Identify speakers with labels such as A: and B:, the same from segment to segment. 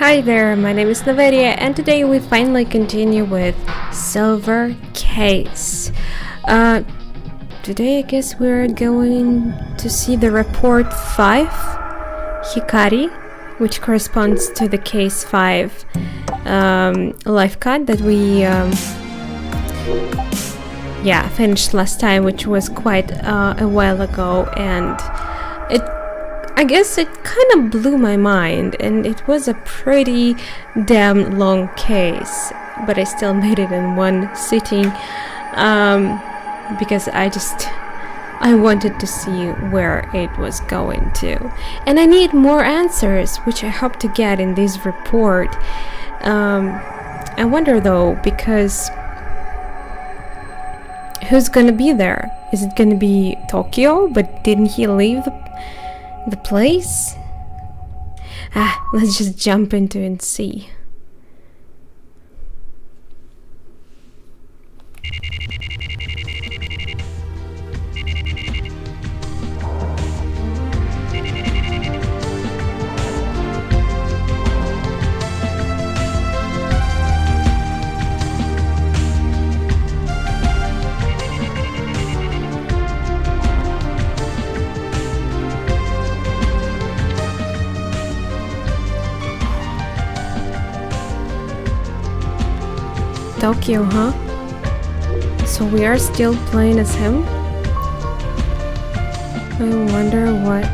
A: Hi there, my name is Naveria, and today we finally continue with Silver Case. Today I guess we're going to see the report 5, Hikari, which corresponds to the case 5 life cut that we finished last time, which was quite a while ago, and I guess it kind of blew my mind, and it was a pretty damn long case, but I still made it in one sitting because I wanted to see where it was going to, and I need more answers, which I hope to get in this report. I wonder though, because who's gonna be there? Is it gonna be Tokyo? But didn't he leave the place? Let's just jump into it and see. Tokyo, huh? So we are still playing as him? I wonder what...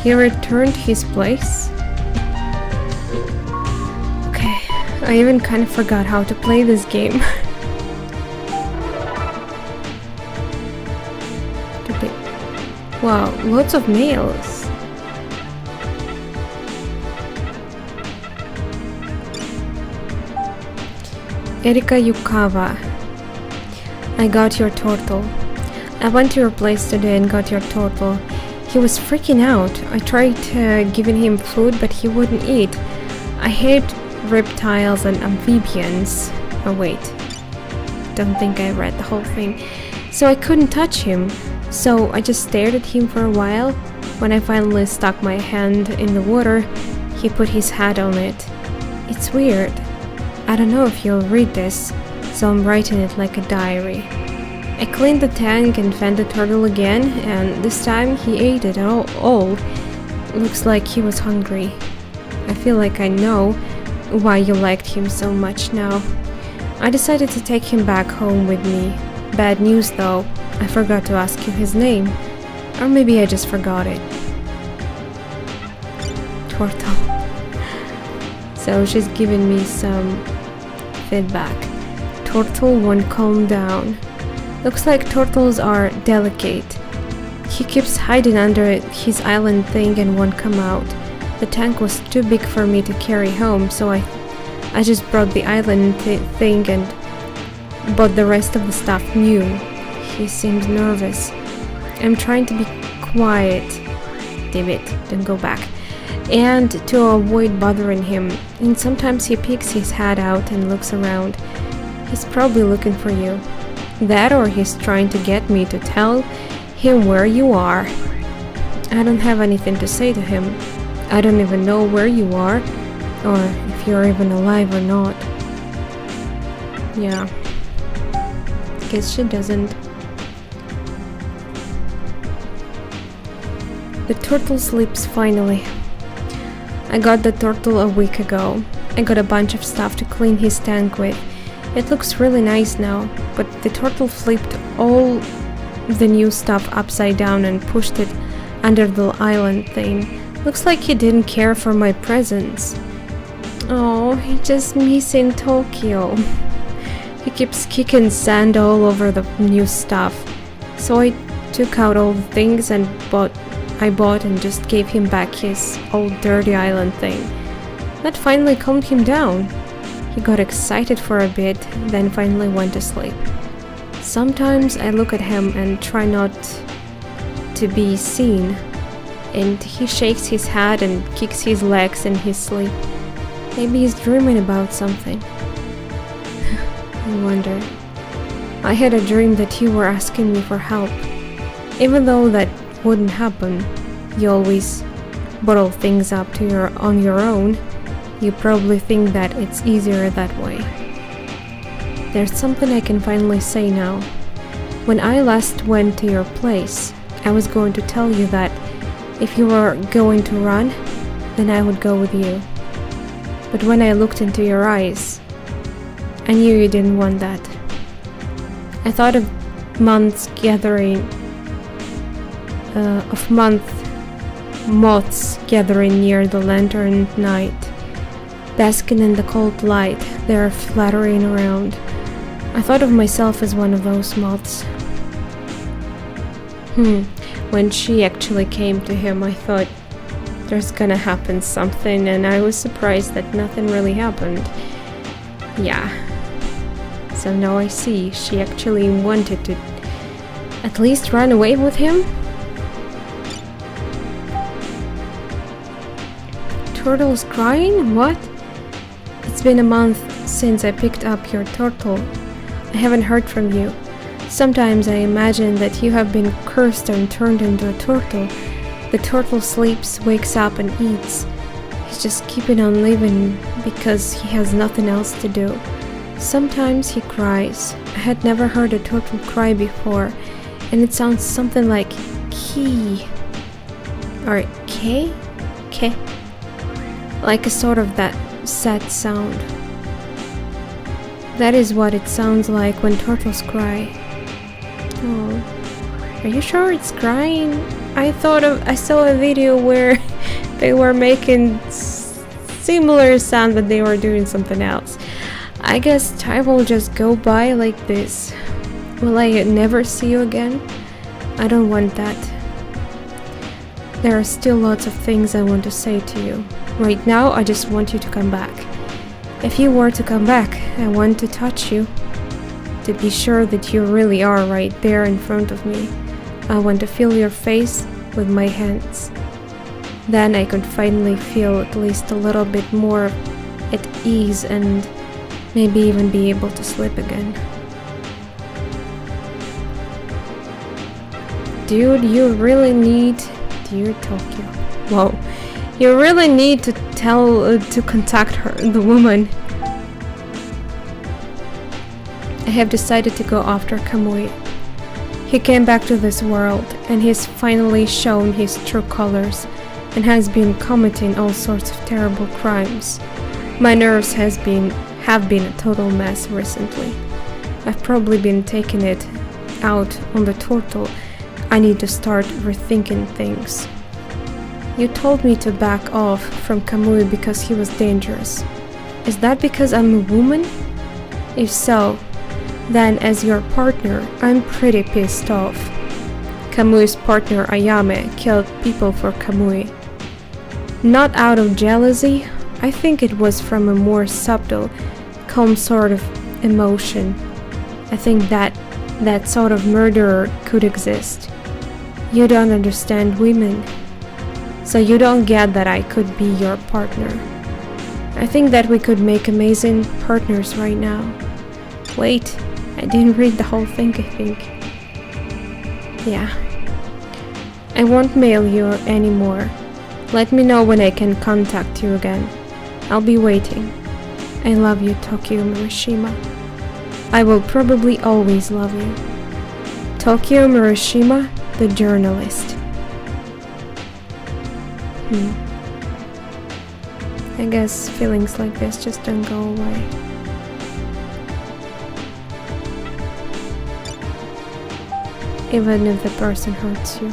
A: He returned his place? Okay, I even kind of forgot how to play this game. Wow, lots of mails. Erika Yukawa, I got your turtle. I went to your place today and got your turtle. He was freaking out. I tried giving him food, but he wouldn't eat. I hate reptiles and amphibians. Oh wait, don't think I read the whole thing. So I couldn't touch him. So I just stared at him for a while. When I finally stuck my hand in the water, he put his hat on it. It's weird. I don't know if you'll read this, so I'm writing it like a diary. I cleaned the tank and fed the turtle again, and this time he ate it all. Looks like he was hungry. I feel like I know why you liked him so much now. I decided to take him back home with me. Bad news though, I forgot to ask you his name. Or maybe I just forgot it. Turtle. So she's giving me some feedback. Turtle won't calm down. Looks like turtles are delicate. He keeps hiding under his island thing and won't come out. The tank was too big for me to carry home, so I just brought the island thing and bought the rest of the stuff new. He seems nervous. I'm trying to be quiet. Damn it, don't go back. And to avoid bothering him, and sometimes he peeks his head out and looks around. He's probably looking for you. That, or he's trying to get me to tell him where you are. I don't have anything to say to him. I don't even know where you are, or if you're even alive or not. Yeah, guess she doesn't. The turtle sleeps finally. I got the turtle a week ago. I got a bunch of stuff to clean his tank with. It looks really nice now, but the turtle flipped all the new stuff upside down and pushed it under the island thing. Looks like he didn't care for my presents. Oh, he's just missing Tokyo. He keeps kicking sand all over the new stuff. So I took out all the things and I bought and just gave him back his old dirty island thing. That finally calmed him down. He got excited for a bit, then finally went to sleep. Sometimes I look at him and try not to be seen, and he shakes his head and kicks his legs in his sleep. Maybe he's dreaming about something. I wonder. I had a dream that you were asking me for help. Even though that wouldn't happen, you always bottle things up on your own, you probably think that it's easier that way. There's something I can finally say now. When I last went to your place, I was going to tell you that if you were going to run, then I would go with you. But when I looked into your eyes, I knew you didn't want that. I thought of moths gathering near the lantern at night, basking in the cold light they are fluttering around. I thought of myself as one of those moths. When she actually came to him, I thought there's gonna happen something, and I was surprised that nothing really happened. Yeah. So now I see she actually wanted to at least run away with him. Turtle's crying? What? It's been a month since I picked up your turtle. I haven't heard from you. Sometimes I imagine that you have been cursed and turned into a turtle. The turtle sleeps, wakes up and eats. He's just keeping on living because he has nothing else to do. Sometimes he cries. I had never heard a turtle cry before, and it sounds something like key or K? K? Like a sort of that sad sound. That is what it sounds like when turtles cry. Oh, are you sure it's crying? I saw a video where they were making similar sound, but they were doing something else. I guess time will just go by like this. Will I never see you again? I don't want that. There are still lots of things I want to say to you. Right now, I just want you to come back. If you were to come back, I want to touch you, to be sure that you really are right there in front of me. I want to feel your face with my hands. Then I could finally feel at least a little bit more at ease and maybe even be able to sleep again. Dude, you really need... Dear Tokyo. Whoa. You really need to to contact her, the woman. I have decided to go after Kamui. He came back to this world, and he's finally shown his true colors, and has been committing all sorts of terrible crimes. My nerves have been a total mess recently. I've probably been taking it out on the turtle. I need to start rethinking things. You told me to back off from Kamui because he was dangerous. Is that because I'm a woman? If so, then as your partner, I'm pretty pissed off. Kamui's partner Ayame killed people for Kamui. Not out of jealousy, I think it was from a more subtle, calm sort of emotion. I think that sort of murderer could exist. You don't understand women. So you don't get that I could be your partner. I think that we could make amazing partners right now. Wait, I didn't read the whole thing, I think. Yeah. I won't mail you anymore. Let me know when I can contact you again. I'll be waiting. I love you, Tokyo Murashima. I will probably always love you. Tokyo Murashima, the journalist. I guess feelings like this just don't go away. Even if the person hurts you.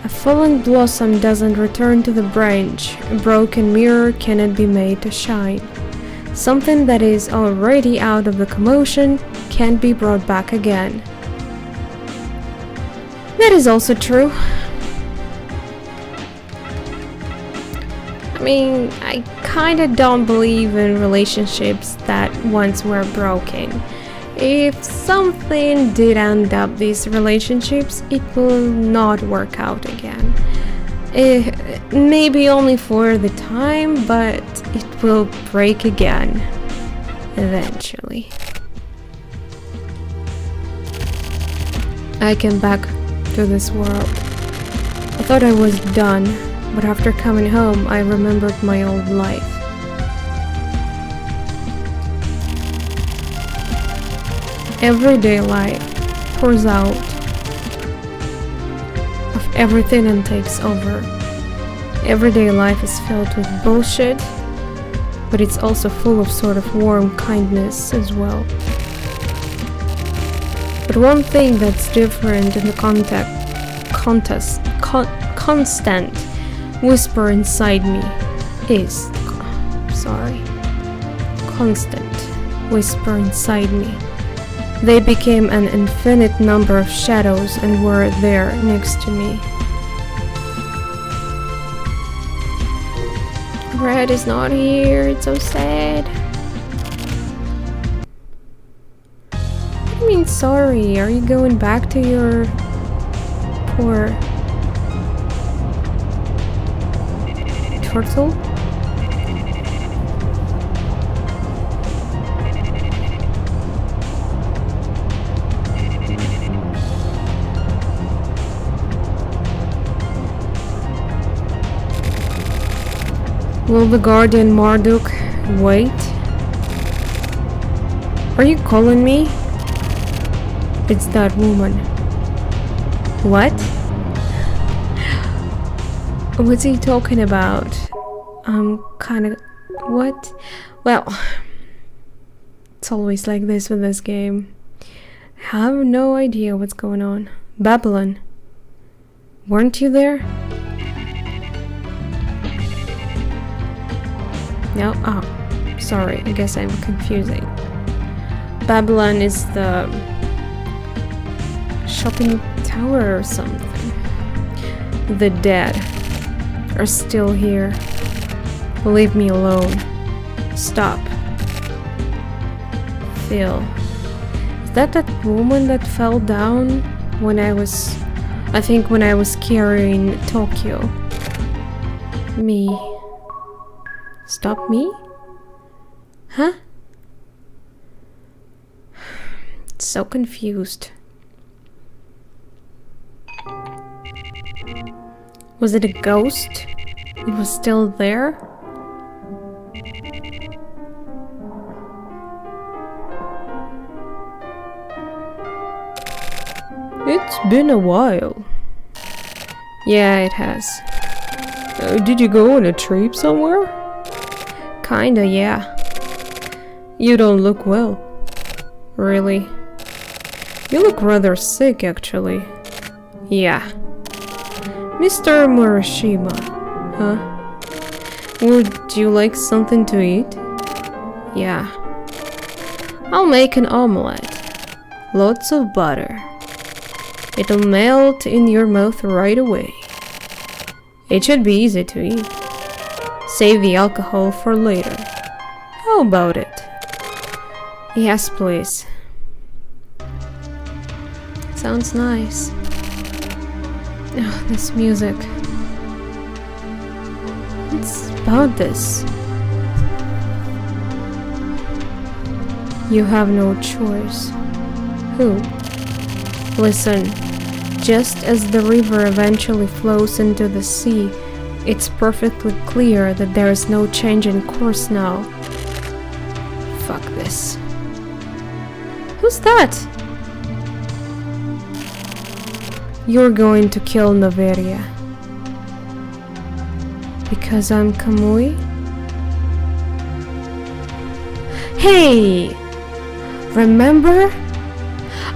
A: A fallen blossom doesn't return to the branch. A broken mirror cannot be made to shine. Something that is already out of the commotion can't be brought back again. That is also true. I mean, I kinda don't believe in relationships that once were broken. If something did end up these relationships, it will not work out again. Maybe only for the time, but it will break again. Eventually. I came back to this world. I thought I was done, but after coming home, I remembered my old life. Everyday life pours out of everything and takes over. Everyday life is filled with bullshit, but it's also full of sort of warm kindness as well. But one thing that's different in the constant whisper inside me is constant whisper inside me. They became an infinite number of shadows and were there next to me. Red is not here, it's so sad. What do you mean sorry? Are you going back to your poor turtle? Will the guardian Marduk wait? Are you calling me? It's that woman. What? What's he talking about? What? Well, it's always like this with this game. I have no idea what's going on. Babylon. Weren't you there? No? Oh, sorry, I guess I'm confusing. Babylon is the shopping tower or something. The dead are still here. Leave me alone. Stop. Phil. Is that woman that fell down when I was carrying Tokyo? Me. Stop me? Huh? So confused. Was it a ghost? It was still there? It's been a while. Yeah, it has. Did you go on a trip somewhere? Kinda, yeah. You don't look well. Really? You look rather sick, actually. Yeah. Mr. Murashima. Huh? Would you like something to eat? Yeah. I'll make an omelette. Lots of butter. It'll melt in your mouth right away. It should be easy to eat. Save the alcohol for later. How about it? Yes, please. Sounds nice. Oh, this music. What's about this? You have no choice. Who? Listen, just as the river eventually flows into the sea, it's perfectly clear that there is no change in course now. Fuck this. Who's that? You're going to kill Noveria. Because I'm Kamui? Hey! Remember?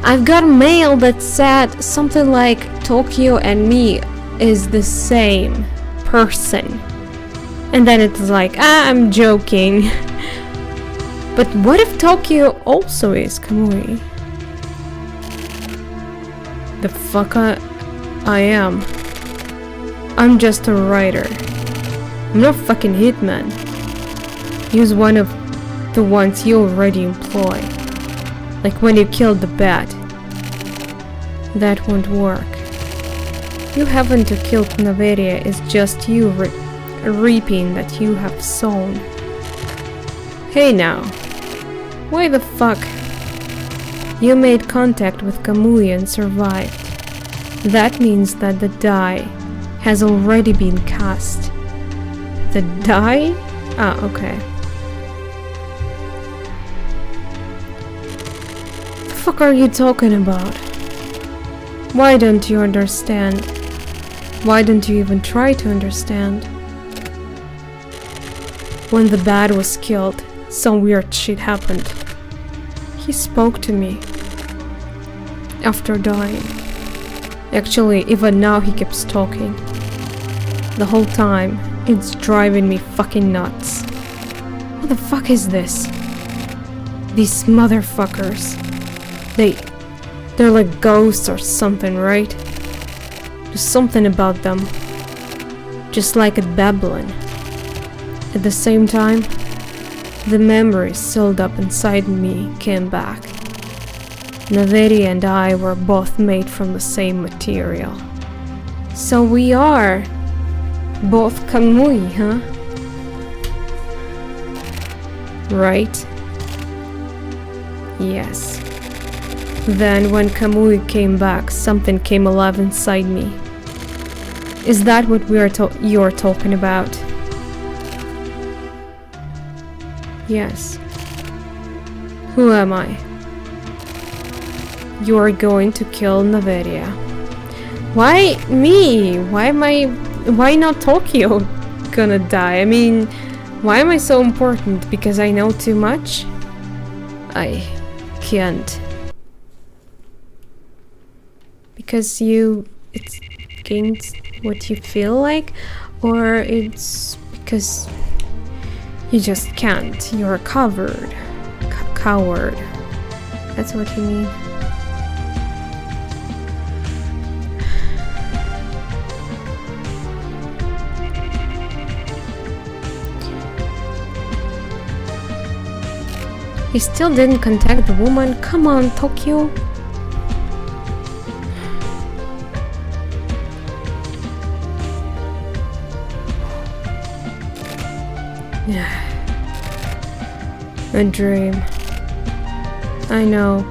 A: I've got mail that said something like Tokyo and me is the same person. And then it's like, I'm joking. But what if Tokyo also is Kamui? The fuck I am. I'm just a writer. I'm not fucking hitman. Use one of the ones you already employ. Like when you killed the bat. That won't work. You haven't killed Noveria, it's just you reaping that you have sown. Hey now. Why the fuck? You made contact with Kamui and survived. That means that the die has already been cast. The die? Ah, okay. The fuck are you talking about? Why don't you understand? Why don't you even try to understand? When the bad was killed, some weird shit happened. He spoke to me after dying. Actually, even now he keeps talking. The whole time, it's driving me fucking nuts. What the fuck is this? These motherfuckers. They're like ghosts or something, right? There's something about them. Just like at Babylon. At the same time, the memories sealed up inside me came back. Naveri and I were both made from the same material. So we are both Kamui, huh? Right? Yes. Then when Kamui came back, something came alive inside me. Is that what you're talking about? Yes. Who am I? You're going to kill Naveria. Why me? Why not Tokyo gonna die? I mean, why am I so important? Because I know too much? I can't. Because it's against what you feel like? Or it's because you just can't. You're a coward. Coward. That's what you mean. He still didn't contact the woman. Come on, Tokyo. A dream. I know.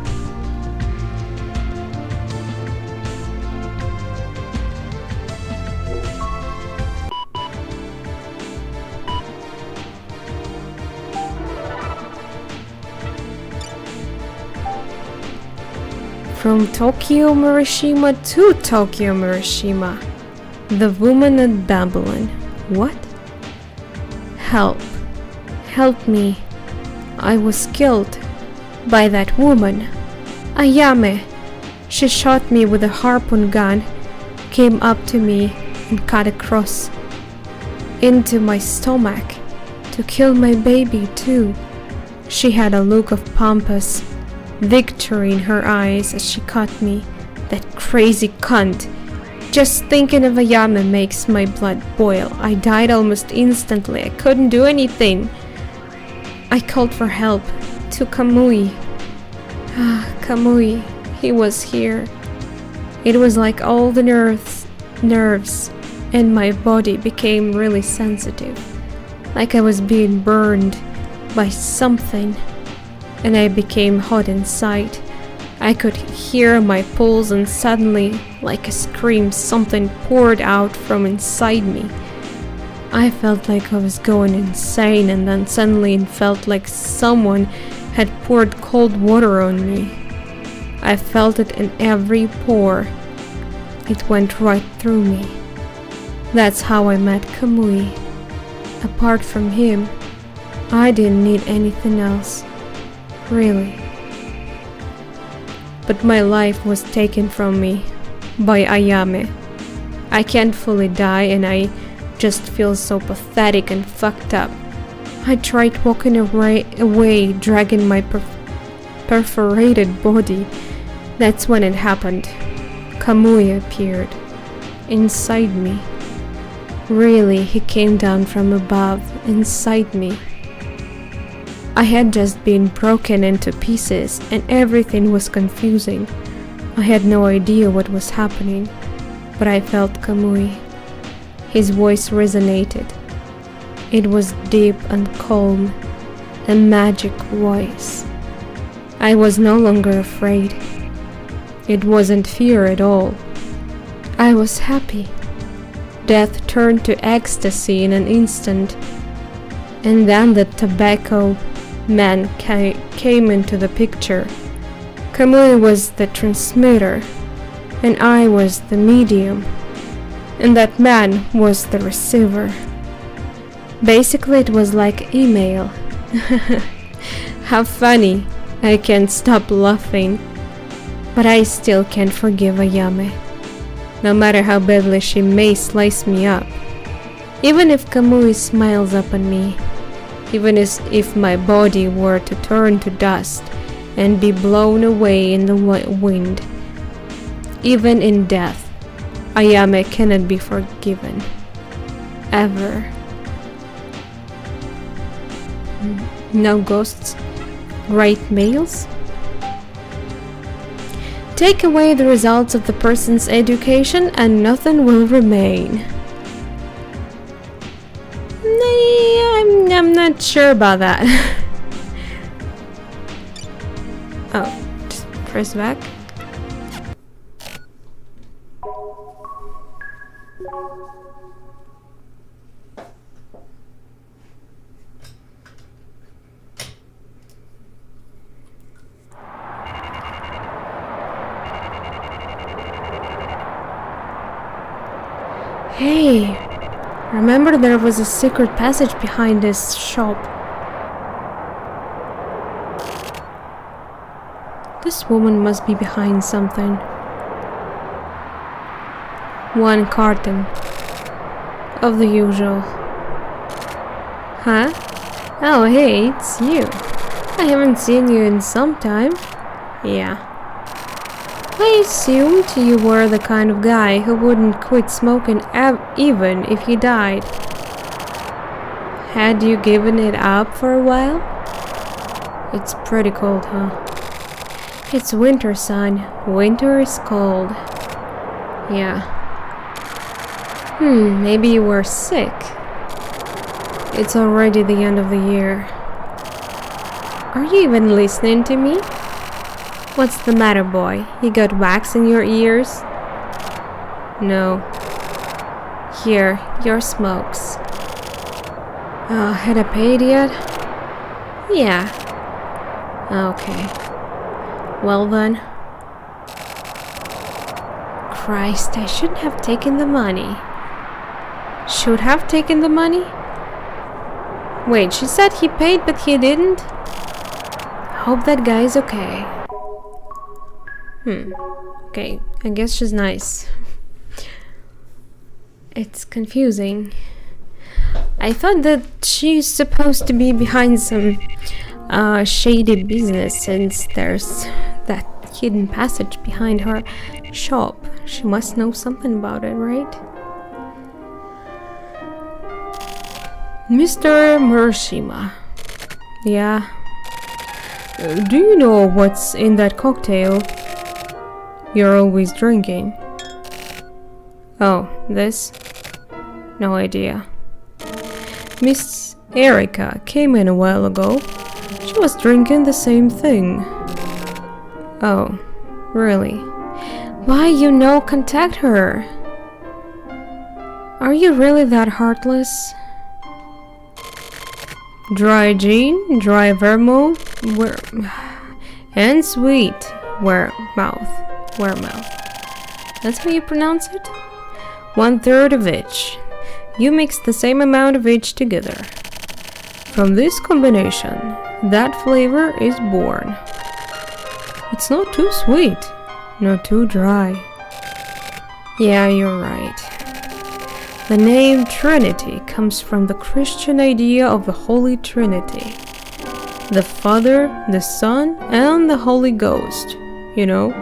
A: From Tokyo Murashima to Tokyo Murashima. The woman at Babylon. What? Help. Help me. I was killed by that woman. Ayame. She shot me with a harpoon gun, came up to me and cut across into my stomach to kill my baby too. She had a look of pompous victory in her eyes as she cut me. That crazy cunt. Just thinking of Ayame makes my blood boil. I died almost instantly. I couldn't do anything. I called for help to Kamui. Kamui, he was here. It was like all the nerves in my body became really sensitive. Like I was being burned by something. And I became hot inside. I could hear my pulse and suddenly, like a scream, something poured out from inside me. I felt like I was going insane, and then suddenly it felt like someone had poured cold water on me. I felt it in every pore. It went right through me. That's how I met Kamui. Apart from him, I didn't need anything else. Really. But my life was taken from me by Ayame. I can't fully die and I just feel so pathetic and fucked up. I tried walking away dragging my perforated body. That's when it happened. Kamui appeared inside me. Really, he came down from above inside me. I had just been broken into pieces and everything was confusing. I had no idea what was happening, but I felt Kamui. His voice resonated. It was deep and calm, a magic voice. I was no longer afraid. It wasn't fear at all. I was happy. Death turned to ecstasy in an instant. And then the tobacco man came into the picture. Kamui was the transmitter, and I was the medium, and that man was the receiver. Basically, it was like email. How funny. I can't stop laughing. But I still can't forgive Ayame, no matter how badly she may slice me up. Even if Kamui smiles up at me, even if my body were to turn to dust and be blown away in the wind, even in death, Ayame cannot be forgiven. Ever. No ghosts, great males? Take away the results of the person's education and nothing will remain. I'm not sure about that. Oh, just press back. Hey, remember there was a secret passage behind this shop. This woman must be behind something. One carton. Of the usual. Huh? Oh hey, it's you. I haven't seen you in some time. Yeah. I assumed you were the kind of guy who wouldn't quit smoking even if he died. Had you given it up for a while? It's pretty cold, huh? It's winter, son. Winter is cold. Yeah. Maybe you were sick. It's already the end of the year. Are you even listening to me? What's the matter, boy? You got wax in your ears? No. Here, your smokes. Had I paid yet? Yeah. Okay. Well then. Christ, I shouldn't have taken the money. Should have taken the money? Wait, she said he paid but he didn't? Hope that guy's okay. Okay, I guess she's nice. It's confusing. I thought that she's supposed to be behind some shady business since there's that hidden passage behind her shop. She must know something about it, right? Mr. Murashima. Yeah. Do you know what's in that cocktail? You're always drinking. Oh, this? No idea. Miss Erika came in a while ago. She was drinking the same thing. Oh, really? Why contact her? Are you really that heartless? Dry gin, dry vermouth, and sweet mouth. That's how you pronounce it? 1/3 of each. You mix the same amount of each together. From this combination, that flavor is born. It's not too sweet, not too dry. Yeah, you're right. The name Trinity comes from the Christian idea of the Holy Trinity. The Father, the Son, and the Holy Ghost, you know?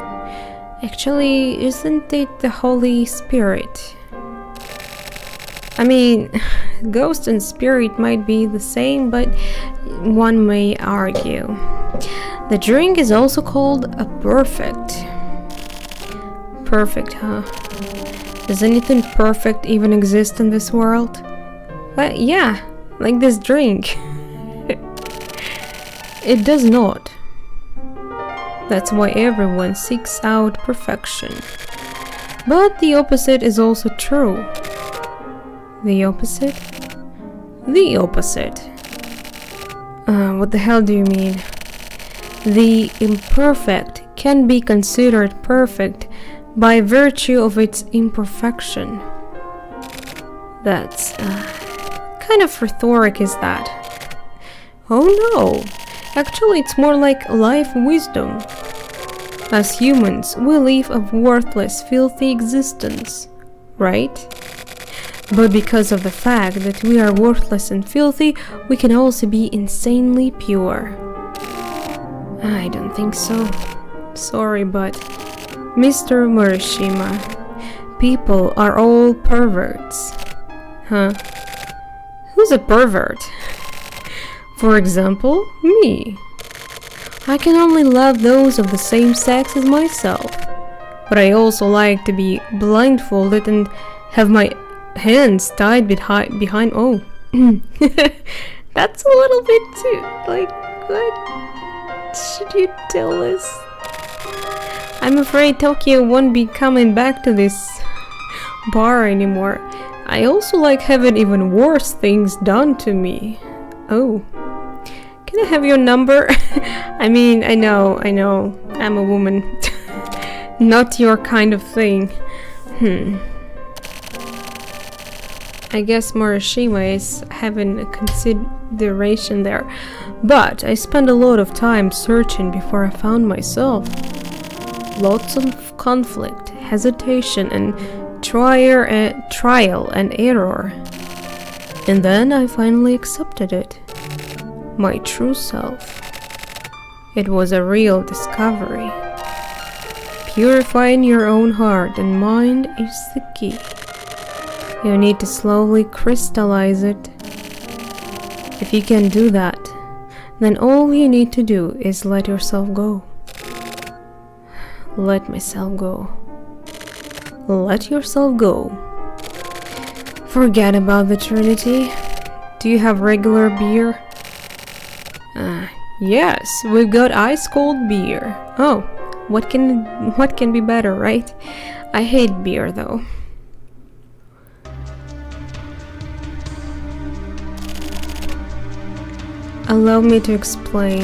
A: Actually, isn't it the Holy Spirit? I mean, ghost and spirit might be the same, but one may argue. The drink is also called a perfect. Perfect, huh? Does anything perfect even exist in this world? Well, yeah, like this drink. It does not. That's why everyone seeks out perfection. But the opposite is also true. The opposite? The opposite. What the hell do you mean? The imperfect can be considered perfect by virtue of its imperfection. That's kind of rhetoric is that? Oh no, actually it's more like life wisdom. As humans, we live a worthless, filthy existence, right? But because of the fact that we are worthless and filthy, we can also be insanely pure. I don't think so. Sorry, but Mr. Murashima, people are all perverts. Huh? Who's a pervert? For example, me. I can only love those of the same sex as myself. But I also like to be blindfolded and have my hands tied behind. Oh, that's a little bit too. Like, what should you tell us? I'm afraid Tokyo won't be coming back to this bar anymore. I also like having even worse things done to me. Oh, can I have your number? I mean, I know, I'm a woman. Not your kind of thing. I guess Murashima is having a consideration there. But I spent a lot of time searching before I found myself. Lots of conflict, hesitation, and trial and error. And then I finally accepted it. My true self. It was a real discovery. Purifying your own heart and mind is the key. You need to slowly crystallize it. If you can do that, then all you need to do is let yourself go. Let myself go. Let yourself go. Forget about the Trinity. Do you have regular beer? Yes, we've got ice cold beer. Oh, what can be better, right? I hate beer though. Allow me to explain.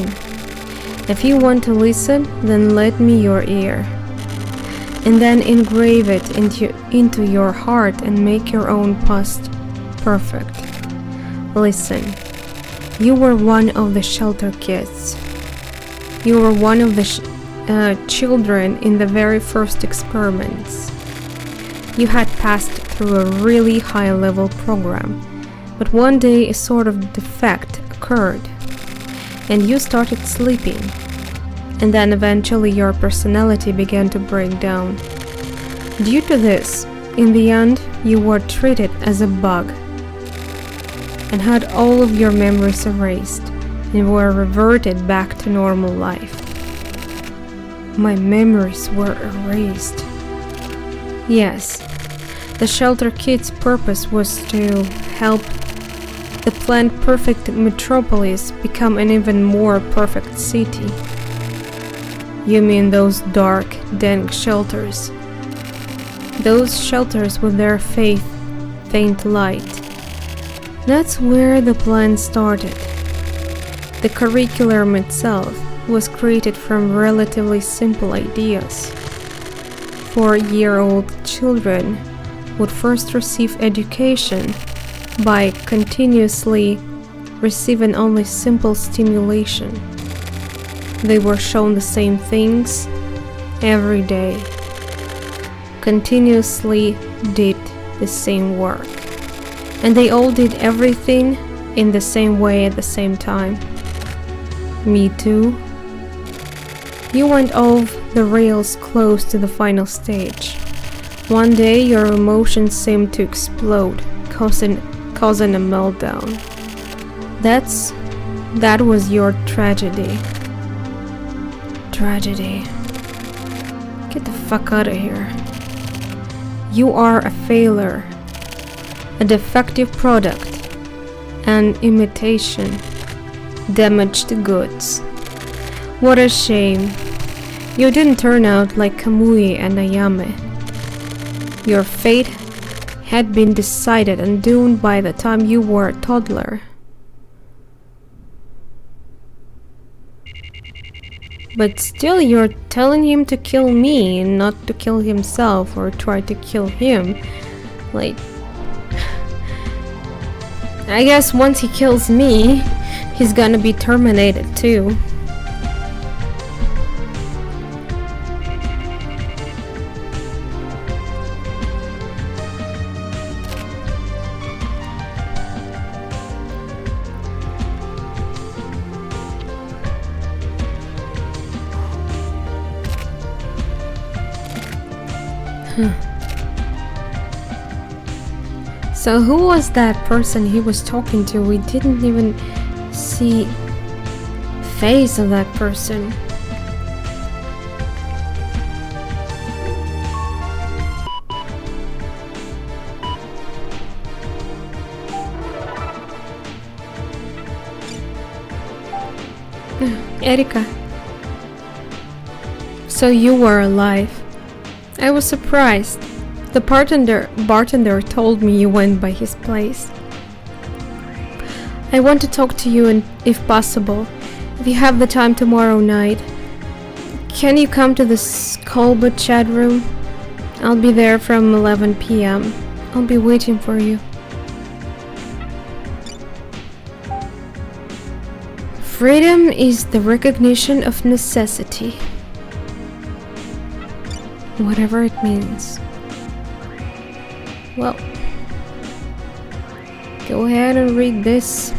A: If you want to listen, then lend me your ear. And then engrave it into your heart and make your own past perfect. Listen, you were one of the shelter kids. You were one of the children in the very first experiments. You had passed through a really high-level program, but one day a sort of defect occurred, and you started sleeping. And then eventually your personality began to break down. Due to this, in the end, you were treated as a bug and had all of your memories erased and were reverted back to normal life. My memories were erased. Yes, the shelter kid's purpose was to help the planned perfect metropolis become an even more perfect city. You mean those dark, dank shelters? Those shelters with their faint light. That's where the plan started. The curriculum itself was created from relatively simple ideas. 4-year-old children would first receive education by continuously receiving only simple stimulation. They were shown the same things every day, continuously did the same work, and they all did everything in the same way at the same time. Me too. You went off the rails close to the final stage. One day your emotions seemed to explode, causing a meltdown. That was your tragedy. Tragedy. Get the fuck out of here. You are a failure, a defective product, an imitation, damaged goods. What a shame. You didn't turn out like Kamui and Ayame. Your fate had been decided and doomed by the time you were a toddler. But still, you're telling him to kill me and not to kill himself or try to kill him. Like, I guess once he kills me, he's gonna be terminated too. So who was that person he was talking to? We didn't even see face of that person. Erika. So you were alive. I was surprised. The bartender told me you went by his place. I want to talk to you, and if possible, if you have the time tomorrow night, can you come to the Skolba chat room? I'll be there from 11 p.m. I'll be waiting for you. Freedom is the recognition of necessity. Whatever it means. Well, go ahead and read this.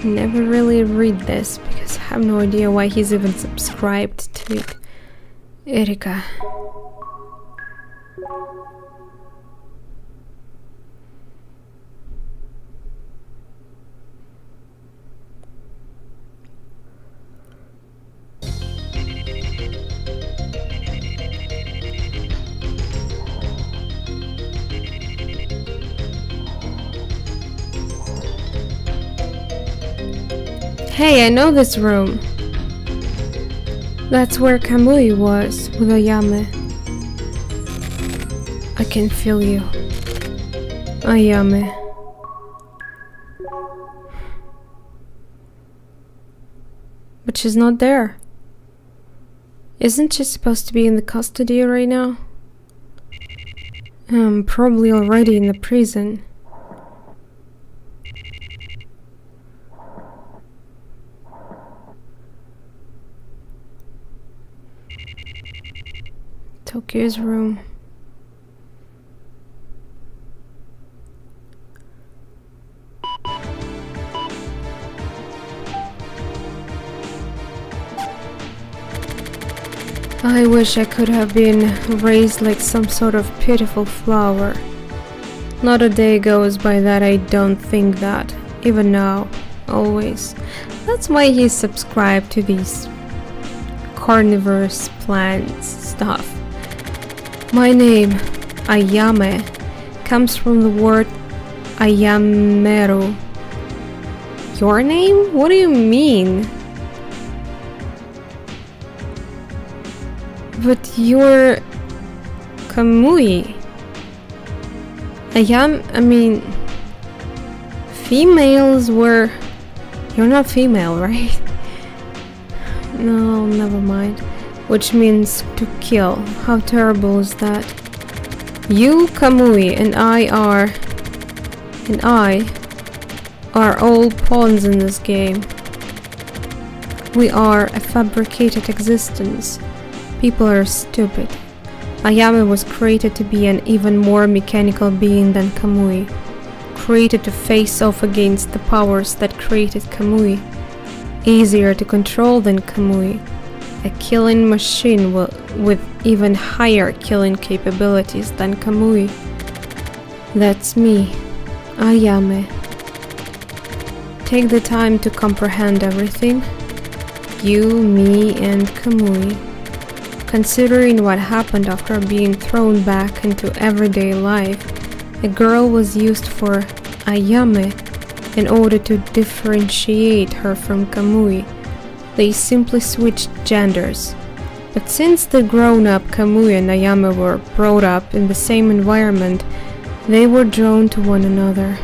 A: Never really read this because I have no idea why he's even subscribed to it. Erika. Hey, I know this room. That's where Kamui was with Ayame. I can feel you. Ayame. But she's not there. Isn't she supposed to be in the custody right now? Probably already in the prison. Tokyo's room. I wish I could have been raised like some sort of pitiful flower. Not a day goes by that I don't think that, even now, always. That's why he's subscribed to these carnivorous plants stuff. My name, Ayame, comes from the word Ayameru. Your name? What do you mean? But you're Kamui. Females were... You're not female, right? No, never mind. Which means to kill. How terrible is that? You, Kamui, and I are all pawns in this game. We are a fabricated existence. People are stupid. Ayame was created to be an even more mechanical being than Kamui. Created to face off against the powers that created Kamui. Easier to control than Kamui. A killing machine with even higher killing capabilities than Kamui. That's me, Ayame. Take the time to comprehend everything. You, me, and Kamui. Considering what happened after being thrown back into everyday life, a girl was used for Ayame in order to differentiate her from Kamui. They simply switched genders. But since the grown-up Kamui and Ayame were brought up in the same environment, they were drawn to one another.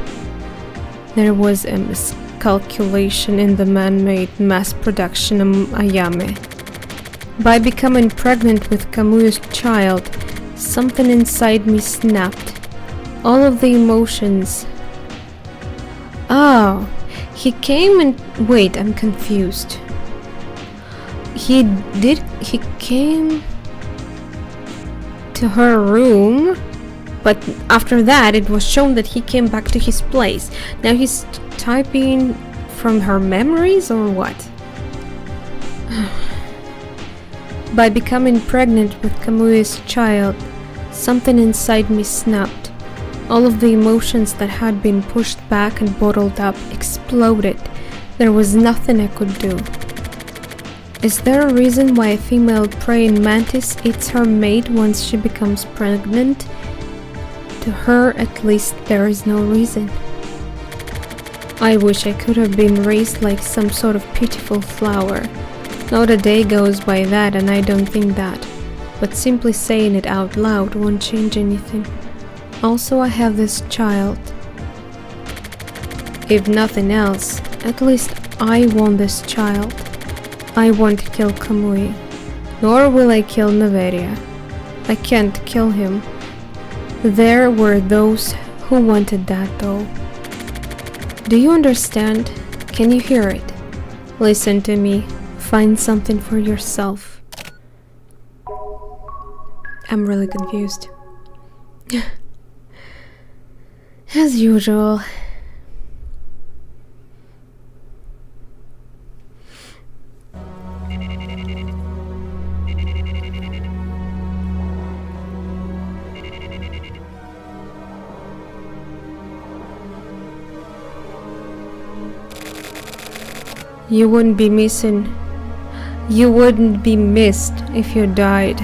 A: There was a miscalculation in the man-made mass production of Ayame. By becoming pregnant with Kamui's child, something inside me snapped. All of the emotions. Oh, he came and... Wait, I'm confused. He came to her room, but after that it was shown that he came back to his place. Now he's typing from her memories or what? By becoming pregnant with Kamui's child, something inside me snapped. All of the emotions that had been pushed back and bottled up exploded. There was nothing I could do. Is there a reason why a female praying mantis eats her mate once she becomes pregnant? To her, at least, there is no reason. I wish I could have been raised like some sort of pitiful flower. Not a day goes by that, and I don't think that. But simply saying it out loud won't change anything. Also, I have this child. If nothing else, at least I want this child. I won't kill Kamui, nor will I kill Noveria. I can't kill him. There were those who wanted that though. Do you understand? Can you hear it? Listen to me. Find something for yourself. I'm really confused. As usual. You wouldn't be missed if you died.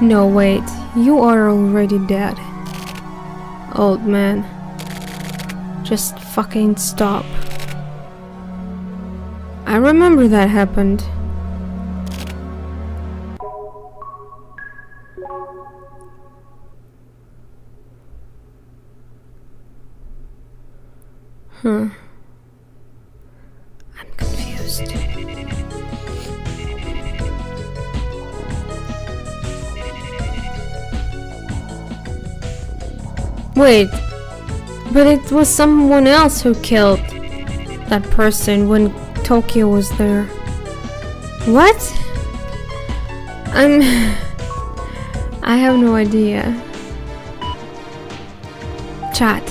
A: No, wait, you are already dead. Old man. Just fucking stop. I remember that happened. Huh. I'm confused. Wait, but it was someone else who killed that person when Tokyo was there. What? I have no idea. Chat.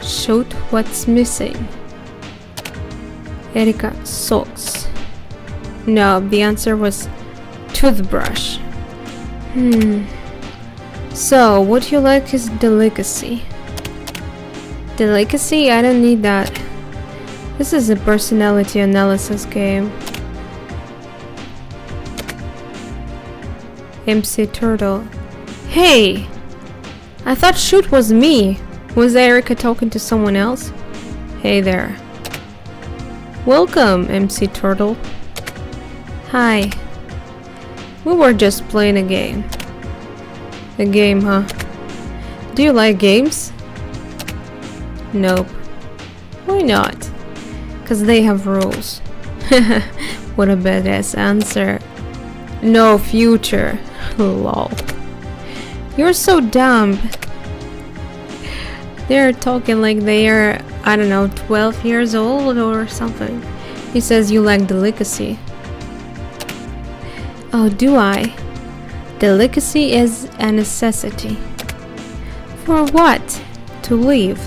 A: Shoot what's missing. Erika socks. No, the answer was toothbrush. So, what you like is delicacy. Delicacy? I don't need that. This is a personality analysis game. MC Turtle. Hey! I thought shoot was me. Was Erika talking to someone else? Hey there. Welcome, MC Turtle. Hi. We were just playing a game. A game, huh? Do you like games? Nope. Why not? 'Cause they have rules. What a badass answer. No future. Lol. You're so dumb. They're talking like they are, I don't know, 12 years old or something. He says you like delicacy. Oh, do I? Delicacy is a necessity. For what? To live.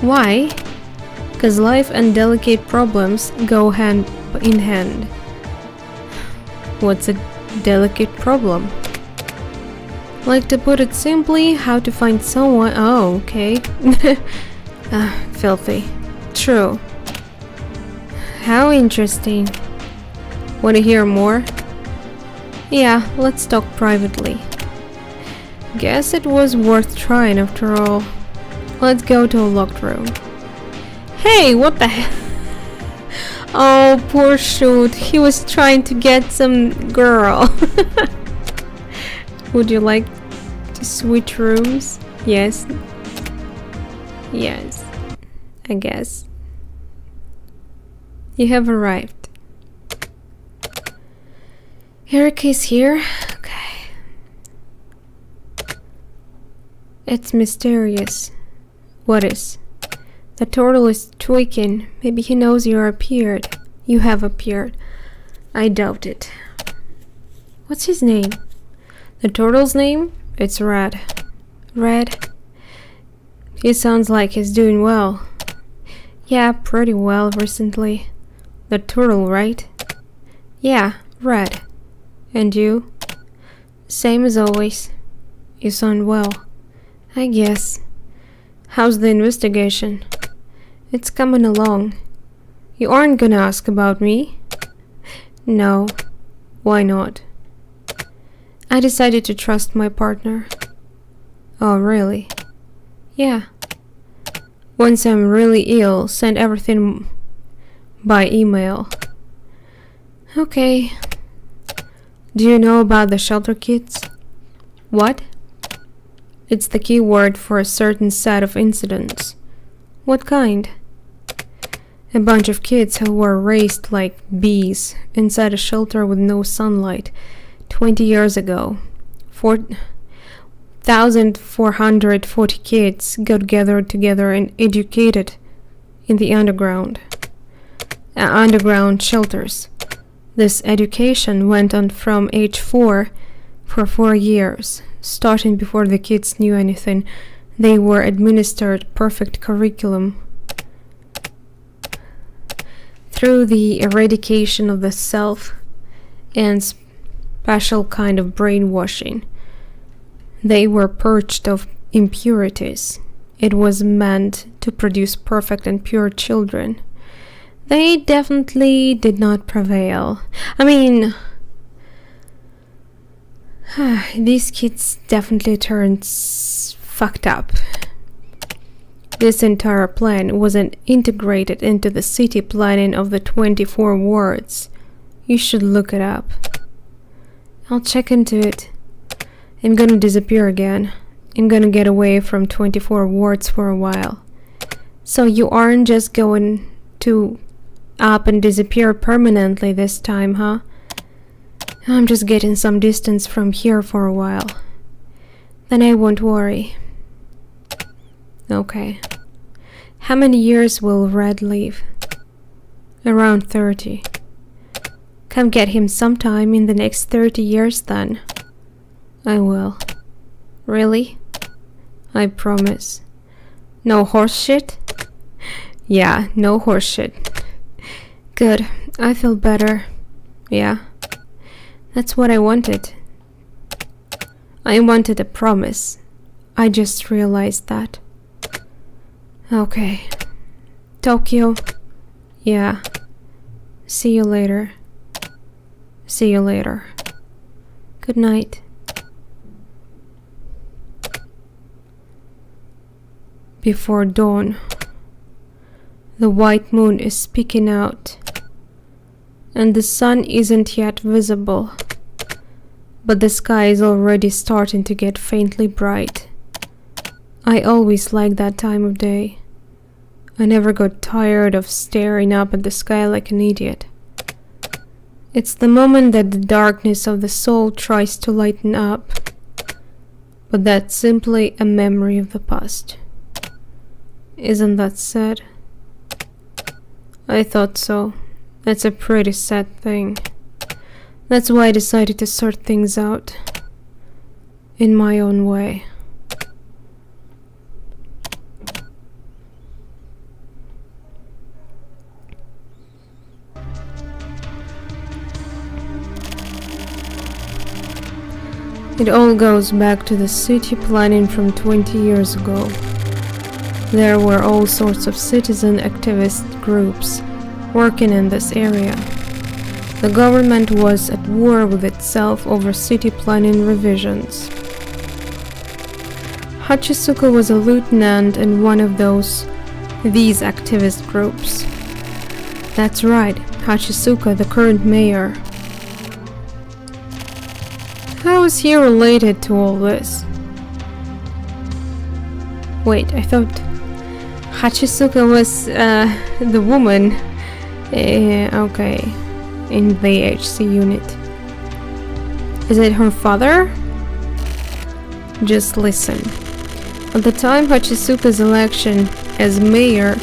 A: Why? 'Cause life and delicate problems go hand in hand. What's a delicate problem? Like, to put it simply, how to find someone. Oh, okay. Filthy. True. How interesting. Want to hear more? Yeah, let's talk privately. Guess it was worth trying after all. Let's go to a locked room. Hey, what the hell? Oh, poor shoot. He was trying to get some girl. Would you like to switch rooms? Yes. Yes. I guess. You have arrived. HIKARI's here? Okay. It's mysterious. What is? The turtle is tweaking. Maybe he knows you appeared. You have appeared. I doubt it. What's his name? The turtle's name? It's Red. Red? He sounds like he's doing well. Yeah, pretty well recently. The turtle, right? Yeah, Red. And you? Same as always. You sound well. I guess. How's the investigation? It's coming along. You aren't gonna ask about me? No. Why not? I decided to trust my partner. Oh, really? Yeah. Once I'm really ill, send everything by email. Okay. Do you know about the shelter kits? What? It's the key word for a certain set of incidents. What kind? A bunch of kids who were raised like bees inside a shelter with no sunlight 20 years ago. 4,440 kids got gathered together and educated in the underground shelters. This education went on from age 4 for 4 years. Starting before the kids knew anything, they were administered perfect curriculum. Through the eradication of the self and special kind of brainwashing, they were purged of impurities. It was meant to produce perfect and pure children. They definitely did not prevail. I mean, these kids definitely turned fucked up. This entire plan wasn't integrated into the city planning of the 24 wards. You should look it up. I'll check into it. I'm gonna disappear again. I'm gonna get away from 24 wards for a while. So you aren't just going to up and disappear permanently this time, huh? I'm just getting some distance from here for a while. Then I won't worry. Okay. How many years will Red live? Around 30. Come get him sometime in the next 30 years then. I will. Really? I promise. No horse shit? Yeah, no horse shit. Good. I feel better. Yeah. That's what I wanted. I wanted a promise. I just realized that. Okay. Tokyo. Yeah. See you later. See you later. Good night. Before dawn, the white moon is speaking out, and the sun isn't yet visible, but the sky is already starting to get faintly bright. I always liked that time of day. I never got tired of staring up at the sky like an idiot. It's the moment that the darkness of the soul tries to lighten up, but that's simply a memory of the past. Isn't that sad? I thought so. That's a pretty sad thing. That's why I decided to sort things out in my own way. It all goes back to the city planning from 20 years ago. There were all sorts of citizen activist groups working in this area. The government was at war with itself over city planning revisions. Hachisuka was a lieutenant in one of these activist groups. That's right, Hachisuka, the current mayor. How is he related to all this? Wait, I thought Hachisuka was the woman. Okay, in the HC unit. Is it her father? Just listen. At the time Hachisuka's election as mayor,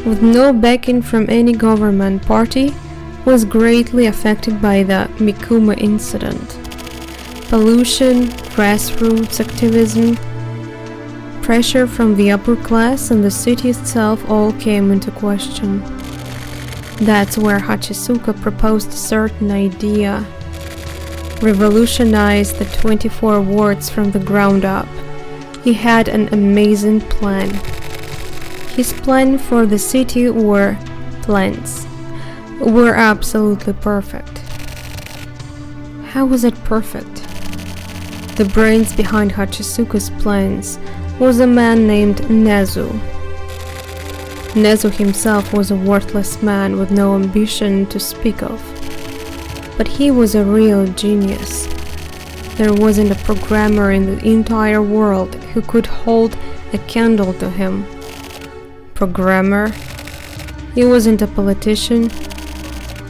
A: with no backing from any government party, was greatly affected by the Mikuma incident. Pollution, grassroots activism, pressure from the upper class and the city itself all came into question. That's where Hachisuka proposed a certain idea. Revolutionized the 24 wards from the ground up. He had an amazing plan. His plan for the city plans were absolutely perfect. How was it perfect? The brains behind Hachisuka's plans was a man named Nezu. Nezu himself was a worthless man with no ambition to speak of. But he was a real genius. There wasn't a programmer in the entire world who could hold a candle to him. Programmer? He wasn't a politician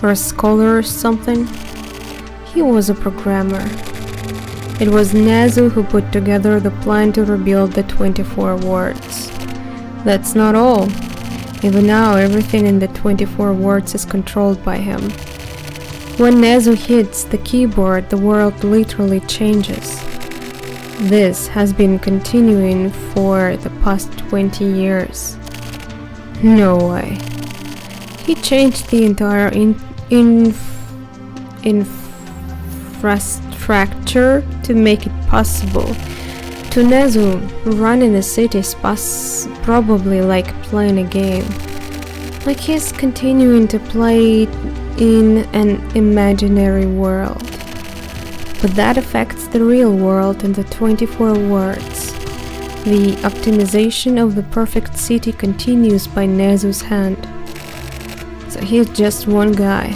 A: or a scholar or something. He was a programmer. It was Nezu who put together the plan to rebuild the 24 wards. That's not all. Even now, everything in the 24 wards is controlled by him. When Nezu hits the keyboard, the world literally changes. This has been continuing for the past 20 years. No way. He changed the entire infrastructure to make it possible. To Nezu, running a city is probably like playing a game. Like he's continuing to play in an imaginary world. But that affects the real world in the 24 wards. The optimization of the perfect city continues by Nezu's hand. So he's just one guy.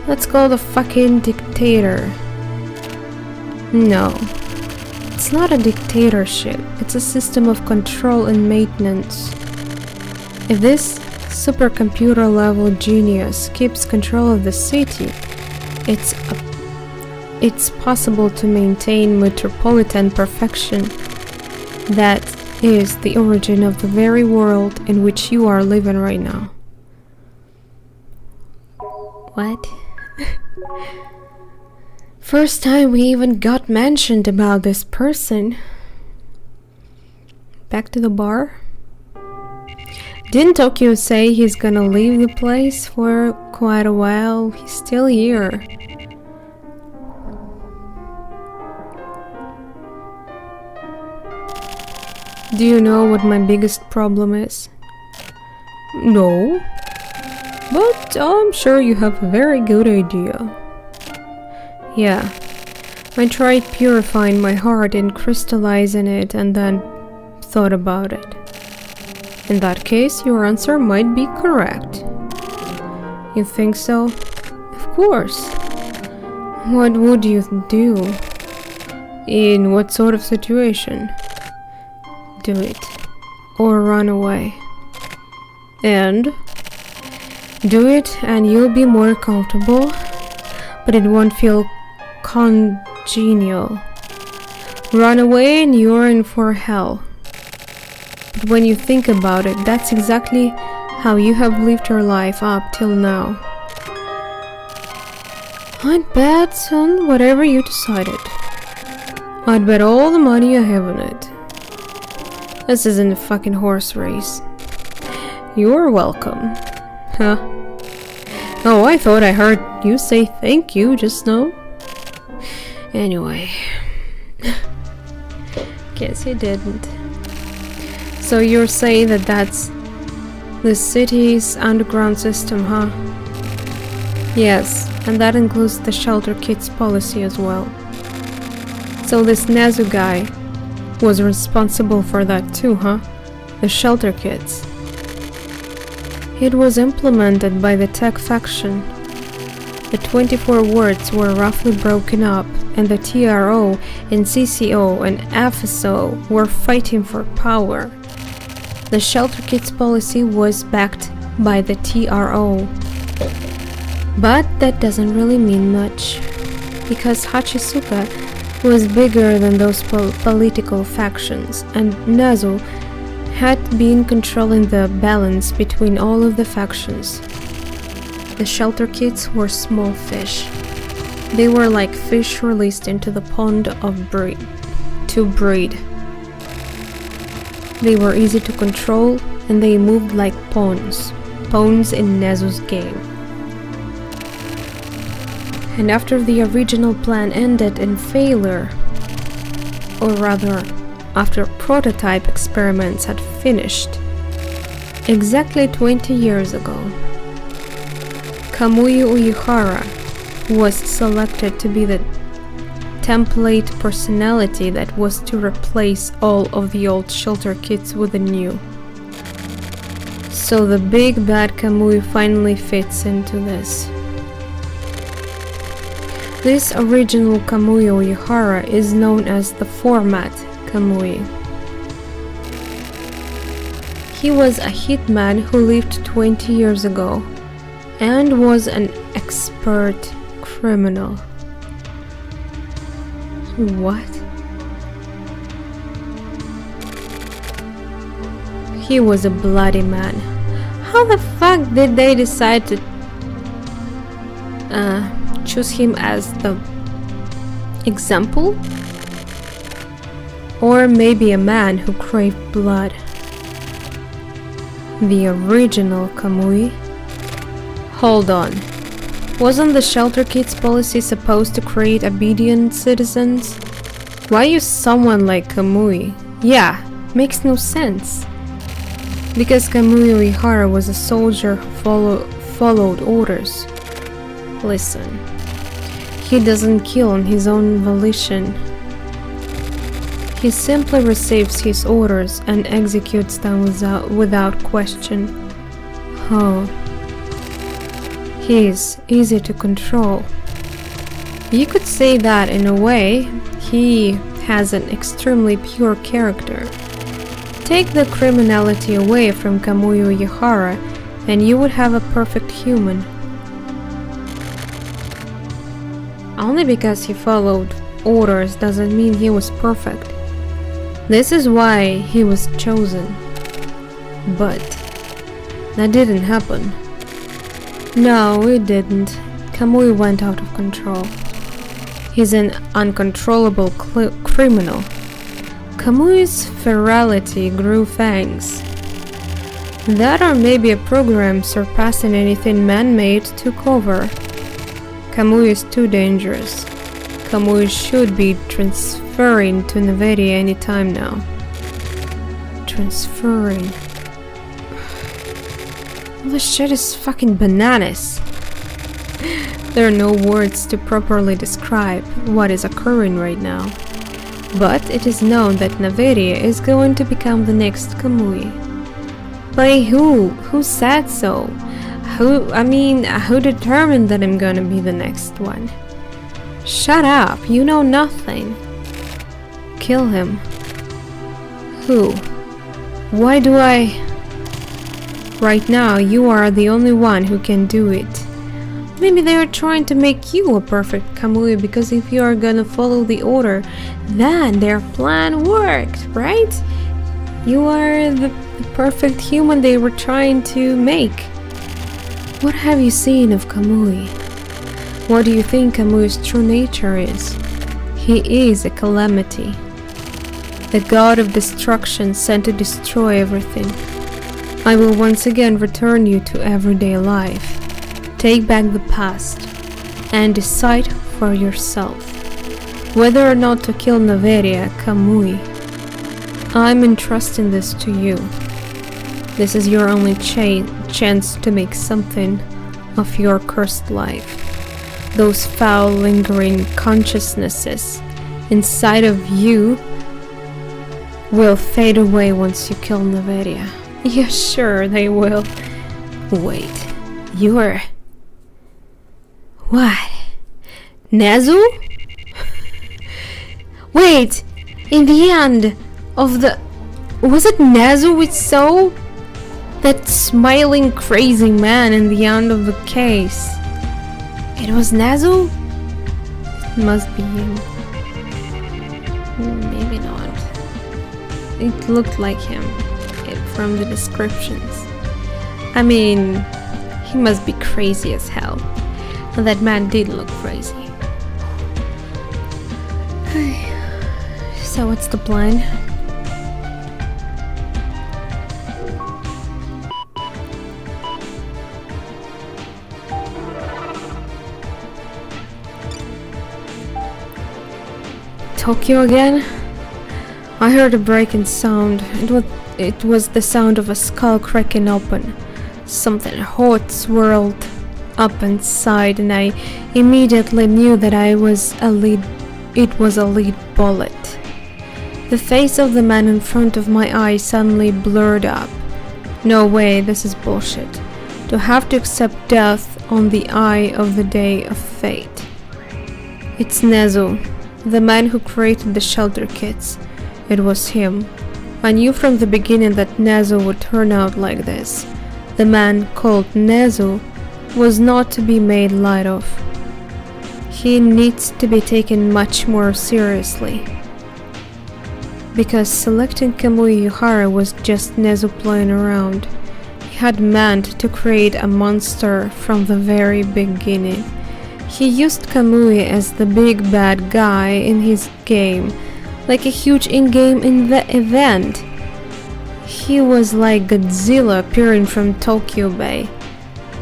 A: Let's call the fucking dictator. No. It's not a dictatorship. It's a system of control and maintenance. If this supercomputer level genius keeps control of the city, it's possible to maintain metropolitan perfection. That is the origin of the very world in which you are living right now. What? First time we even got mentioned about this person. Back to the bar? Didn't Tokyo say he's gonna leave the place for quite a while? He's still here. Do you know what my biggest problem is? No. But I'm sure you have a very good idea. Yeah. I tried purifying my heart and crystallizing it and then thought about it. In that case, your answer might be correct. You think so? Of course. What would you do? In what sort of situation? Do it. Or run away. And? Do it and you'll be more comfortable, but it won't feel congenial. Run away and you're in for hell. But when you think about it, that's exactly how you have lived your life up till now. I'd bet on whatever you decided. I'd bet all the money I have on it. This isn't a fucking horse race. You're welcome. Huh? Oh, I thought I heard you say thank you just now. Anyway. Guess you didn't. So you're saying that that's the city's underground system, huh? Yes, and that includes the shelter kits policy as well. So this Nezu guy, was responsible for that too, huh? The shelter kits. It was implemented by the tech faction. The 24 wards were roughly broken up, and the TRO and CCO and FSO were fighting for power. The shelter kits policy was backed by the TRO. But that doesn't really mean much, because Hachisuka was bigger than those political factions, and Nazu had been controlling the balance between all of the factions. The shelter kits were small fish. They were like fish released into the pond to breed. They were easy to control, and they moved like pawns in Nazu's game. And after the original plan ended in failure, or rather, after prototype experiments had finished, exactly 20 years ago, Kamui Uehara was selected to be the template personality that was to replace all of the old shelter kits with the new. So the big bad Kamui finally fits into this. This original Kamui Uehara is known as the Format Kamui. He was a hitman who lived 20 years ago and was an expert criminal. What? He was a bloody man. How the fuck did they decide to choose him as the example? Or maybe a man who craved blood. The original Kamui? Hold on. Wasn't the shelter kits policy supposed to create obedient citizens? Why use someone like Kamui? Yeah, makes no sense. Because Kamui Uehara was a soldier who followed orders. Listen, he doesn't kill on his own volition. He simply receives his orders and executes them without question. Oh. He is easy to control. You could say that in a way, he has an extremely pure character. Take the criminality away from Kamui Uehara and you would have a perfect human. Only because he followed orders doesn't mean he was perfect. This is why he was chosen. But that didn't happen. No, it didn't. Kamui went out of control. He's an uncontrollable criminal. Kamui's ferality grew fangs. That or maybe a program surpassing anything man-made took over. Kamui is too dangerous. Kamui should be transferring to Naveria anytime now. Transferring. This shit is fucking bananas. There are no words to properly describe what is occurring right now. But it is known that Naveria is going to become the next Kamui. By who? Who said so? Who determined that I'm gonna be the next one? Shut up, you know nothing. Kill him. Who? Why do I? Right now, you are the only one who can do it. Maybe they are trying to make you a perfect Kamui because if you are gonna follow the order, then their plan worked, right? You are the perfect human they were trying to make. What have you seen of Kamui? What do you think Kamui's true nature is? He is a calamity. The god of destruction sent to destroy everything. I will once again return you to everyday life. Take back the past and decide for yourself whether or not to kill Naveria Kamui. I'm entrusting this to you. This is your only chance to make something of your cursed life. Those foul lingering consciousnesses inside of you will fade away once you kill Naveria. Yeah, sure, they will. Wait, you're... What? Nezu? Wait! In the end of the... Was it Nezu we saw? That smiling crazy man in the end of the case. It was Nezu? It must be him. Maybe not. It looked like him from the descriptions. I mean, he must be crazy as hell. And that man did look crazy. So what's the plan? Tokyo again? I heard a breaking sound. It was the sound of a skull cracking open. Something hot swirled up inside, and I immediately knew that it was a lead bullet. The face of the man in front of my eyes suddenly blurred up. No way, this is bullshit. To have to accept death on the eye of the day of fate. It's Nezu, the man who created the shelter kits. It was him. I knew from the beginning that Nezu would turn out like this. The man called Nezu was not to be made light of. He needs to be taken much more seriously. Because selecting Kamui Yuhara was just Nezu playing around. He had meant to create a monster from the very beginning. He used Kamui as the big bad guy in his game, like a huge in-game event. He was like Godzilla appearing from Tokyo Bay.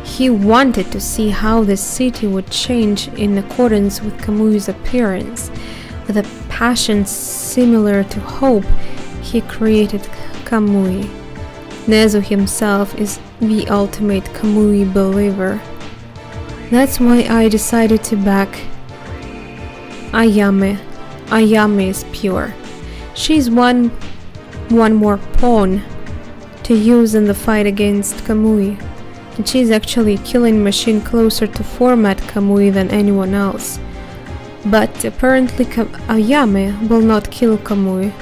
A: He wanted to see how the city would change in accordance with Kamui's appearance. With a passion similar to hope, he created Kamui. Nezu himself is the ultimate Kamui believer. That's why I decided to back Ayame. Ayame is pure. She's one more pawn to use in the fight against Kamui. And she's actually a killing machine closer to format Kamui than anyone else. But apparently Ayame will not kill Kamui.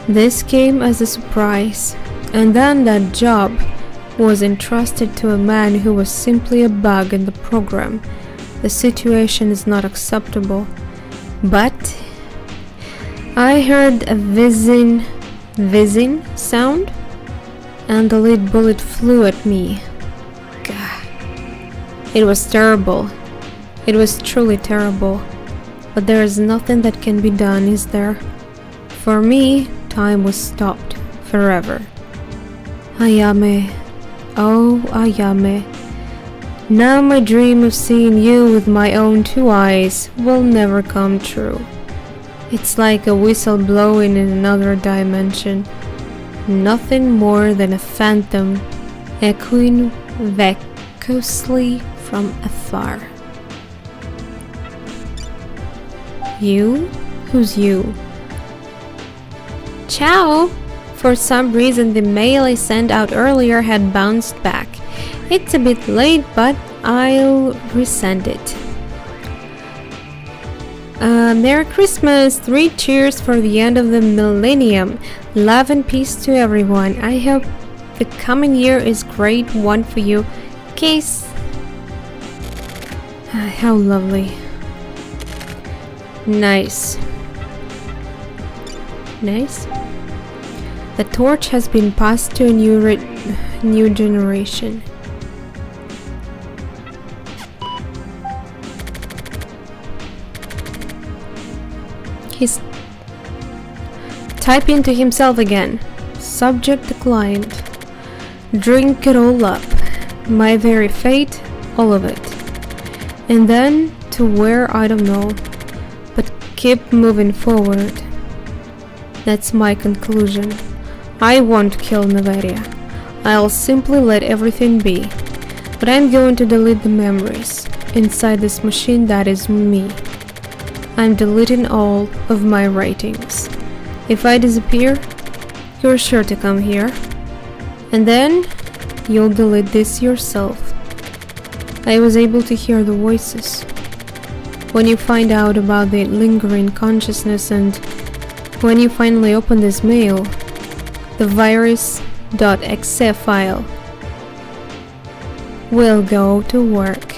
A: This came as a surprise. And then that job was entrusted to a man who was simply a bug in the program. The situation is not acceptable. But I heard a whizzing sound, and the lead bullet flew at me. God. It was terrible. It was truly terrible. But there is nothing that can be done, is there? For me, time was stopped forever. Ayame. Oh, Ayame. Now my dream of seeing you with my own two eyes will never come true. It's like a whistle blowing in another dimension. Nothing more than a phantom echoing vacuously from afar. You? Who's you? Ciao! For some reason the mail I sent out earlier had bounced back. It's a bit late, but I'll resend it. Merry Christmas! 3 cheers for the end of the millennium. Love and peace to everyone. I hope the coming year is great one for you. Kiss! How lovely. Nice. Nice. The torch has been passed to a new generation. He's typing to himself again. Subject declined. Drink it all up. My very fate, all of it. And then to where I don't know. But keep moving forward. That's my conclusion. I won't kill Naveria. I'll simply let everything be. But I'm going to delete the memories inside this machine that is me. I'm deleting all of my writings. If I disappear, you're sure to come here. And then you'll delete this yourself. I was able to hear the voices. When you find out about the lingering consciousness and when you finally open this mail, the virus.exe file will go to work.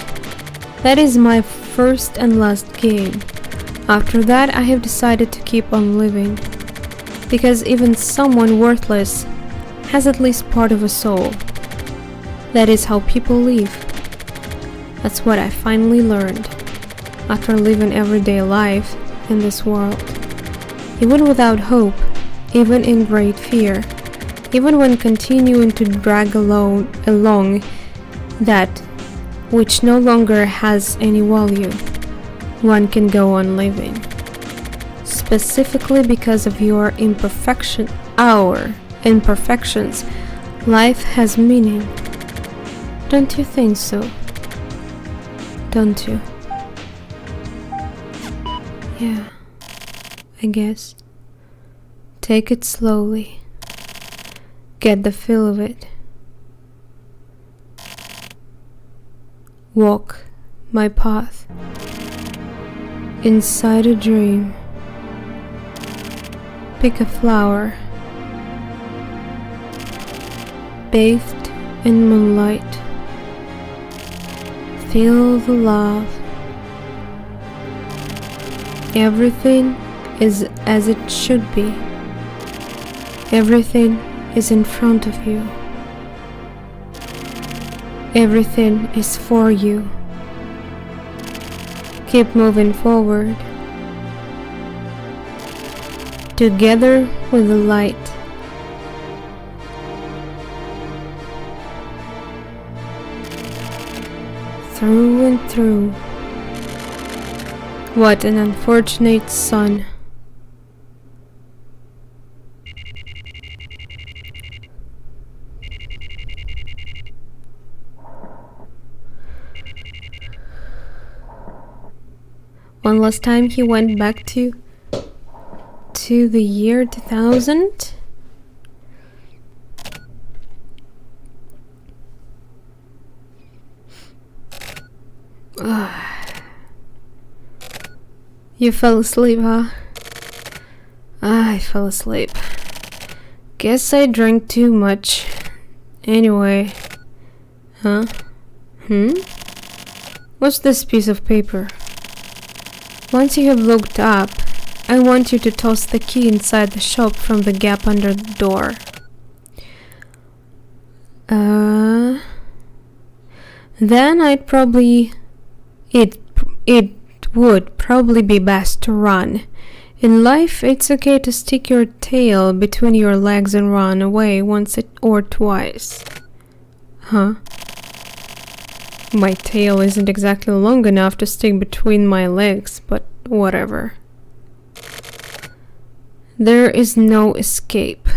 A: That is my first and last game. After that, I have decided to keep on living, because even someone worthless has at least part of a soul. That is how people live. That's what I finally learned after living everyday life in this world. Even without hope, even in great fear, even when continuing to drag along that which no longer has any value, one can go on living. Specifically because of our imperfections, life has meaning. Don't you think so? Don't you? Yeah, I guess. Take it slowly. Get the feel of it. Walk my path. Inside a dream. Pick a flower. Bathed in moonlight. Feel the love. Everything is as it should be. Everything is in front of you. Everything is for you. Keep moving forward. Together with the light. Through and through. What an unfortunate son. One last time he went back to the year 2000. You fell asleep, huh? I fell asleep. Guess I drank too much. Anyway. Huh? What's this piece of paper? Once you have looked up, I want you to toss the key inside the shop from the gap under the door. Then it would probably be best to run. In life, it's okay to stick your tail between your legs and run away once or twice. Huh? My tail isn't exactly long enough to stick between my legs, but whatever. There is no escape.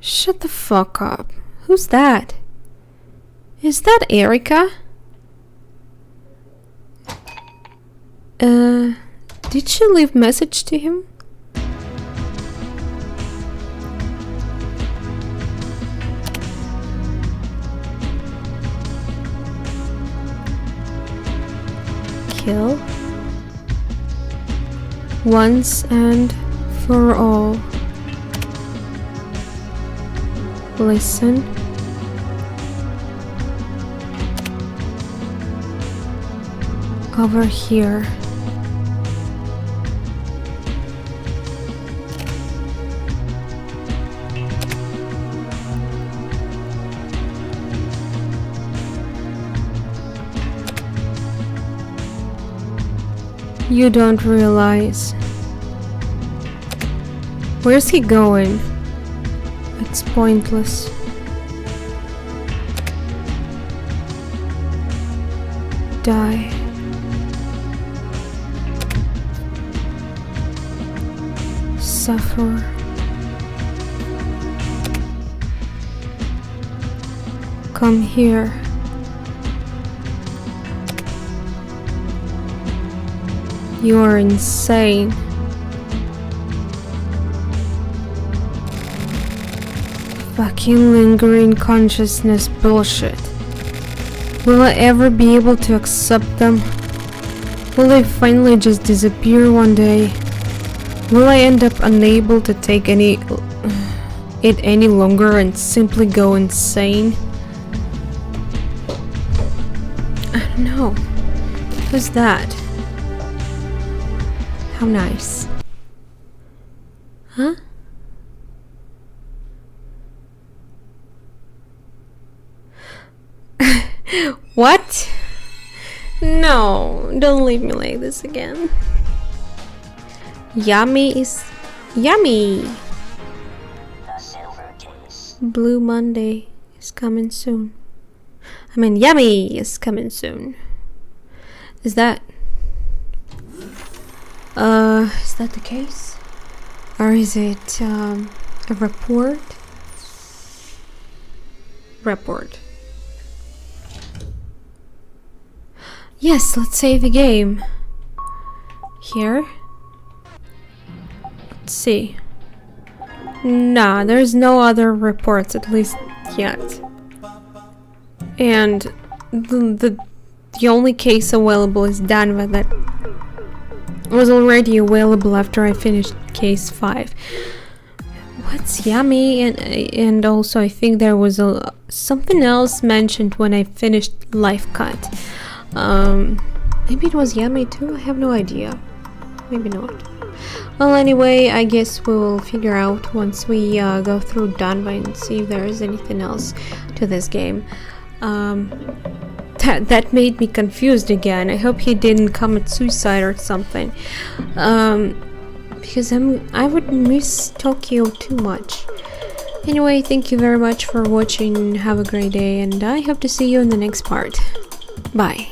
A: Shut the fuck up. Who's that? Is that Erica? Did she leave message to him? Kill once and for all. Listen. Over here. You don't realize. Where's he going? It's pointless. Die. Suffer. Come here. You're insane. Fucking lingering consciousness bullshit. Will I ever be able to accept them? Will they finally just disappear one day? Will I end up unable to take it any longer and simply go insane? I don't know. Who's that? How nice. Huh? What? No, don't leave me like this again. Yummy is yummy. Blue Monday is coming soon. I mean, yummy is coming soon. Is that the case? Or is it a report? Report. Yes, let's save the game. Here. Let's see. Nah, there's no other reports, at least yet. And the only case available is Danva that was already available after I finished case 5. What's yummy? And also I think there was something else mentioned when I finished Life Cut. Maybe it was yummy too? I have no idea. Maybe not. Well, anyway, I guess we will figure out once we go through Danva and see if there is anything else to this game. That made me confused again. I hope he didn't commit suicide or something. Because I would miss Tokyo too much. Anyway, thank you very much for watching. Have a great day, and I hope to see you in the next part. Bye.